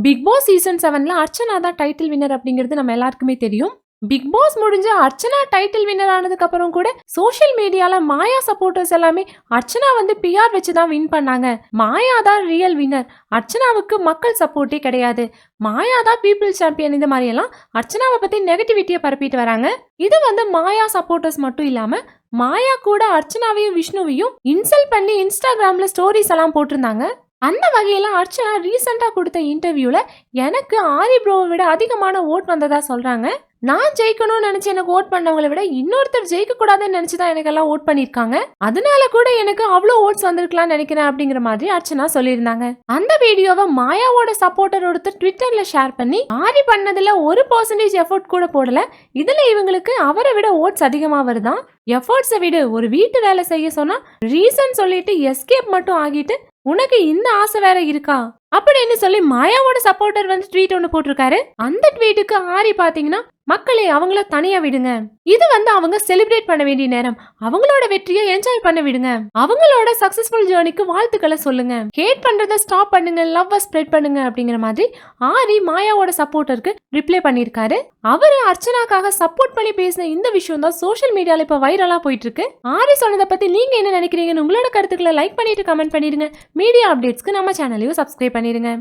Big Boss season 7ல Archana தான் title winner அப்படிங்கிறது நம்ம எல்லாருக்குமே தெரியும். பிக் பாஸ் முடிஞ்சு அர்ச்சனா டைட்டில் வின்னர் ஆனதுக்கு அப்புறம் கூட சோஷியல் மீடியால மாயா சப்போர்ட்டர்ஸ் எல்லாமே அர்ச்சனா வந்து பிஆர் வச்சு தான் வின் பண்ணாங்க. மாயா தான் ரியல் வின்னர். அர்ச்சனாவுக்கு மக்கள் சப்போர்ட்டே கிடையாது. மாயா தான் பீப்புள் சாம்பியன். இந்த மாதிரி எல்லாம் அர்ச்சனாவை பத்தி நெகட்டிவிட்டியை பரப்பிட்டு வராங்க. இது வந்து மாயா சப்போர்ட்டர்ஸ் மட்டும் இல்லாம மாயா கூட அர்ச்சனாவையும் விஷ்ணுவையும் இன்சல்ட் பண்ணி இன்ஸ்டாகிராம்ல ஸ்டோரிஸ் எல்லாம் போட்டிருந்தாங்க. அந்த வகையில அர்ச்சனா ரீசெண்டா கொடுத்த இன்டர்வியூல எனக்கு ஆரி ப்ரோவை விட அதிகமான ஓட் வந்ததா சொல்றாங்க. நான் ஜெயிக்கணும்னு நினைச்சு எனக்கு ஓட் பண்ணவங்களை விட இன்னொருத்தர் ஜெயிக்க கூடாதுன்னு நினைச்சுதான் எனக்கு எல்லாம் ஓட் பண்ணிருக்காங்க. அதனால கூட எனக்கு அவ்வளவு ஓட்ஸ் வந்திருக்கலாம் நினைக்கிறேன் அப்படிங்கிற மாதிரி அர்ச்சனா சொல்லியிருந்தாங்க. அந்த வீடியோவை மாயாவோட சப்போர்ட்டர் ஒருத்தர் ட்விட்டர்ல ஷேர் பண்ணி ஆரி பண்ணதுல 1% எஃபோர்ட் கூட போடல, இதுல இவங்களுக்கு அவரை விட ஓட்ஸ் அதிகமா வருதான். எஃபோர்ட்ஸை விட ஒரு வீட்டு வேலை செய்ய சொன்னா ரீசன் சொல்லிட்டு எஸ்கேப் மட்டும் ஆகிட்டு உனக்கு இந்த ஆசை வேற இருக்கா அப்படின்னு சொல்லி மாயாவோட சப்போர்ட்டர் வந்து ட்வீட் ஒன்று போட்டிருக்காரு. அந்த ட்வீட்டுக்கு ஆரி பாத்தீங்கன்னா மக்களே அவங்கள தனியா விடுங்க, இது வந்து அவங்க செலிப்ரேட் பண்ண வேண்டிய நேரம், அவங்களோட வெற்றியை என்ஜாய் பண்ண விடுங்க, அவங்களோட சக்சஸ்ஃபுல் ஜேர்னிக்கு வாழ்த்துக்களை சொல்லுங்க, ஹேட் பண்றதை ஸ்டாப் பண்ணுங்க, லவ்வை ஸ்ப்ரெட் பண்ணுங்க அப்படிங்கிற மாதிரி ஆரி மாயாவோட சப்போர்ட்டருக்கு ரிப்ளை பண்ணியிருக்காரு. அவரு அர்ச்சனாக்காக சப்போர்ட் பண்ணி பேசின இந்த விஷயம் தான் சோஷியல் மீடியால இப்ப வைரலா போயிட்டு இருக்கு. ஆரி சொன்னதை பத்தி நீங்க என்ன நினைக்கிறீங்கன்னு உங்களோட கருத்துக்களை லைக் பண்ணிட்டு கமெண்ட் பண்ணிடுங்க. மீடியா அப்டேட்ஸ்க்கு நம்ம சேனலையும் சப்ஸ்கிரைப் பண்ணிடுங்க.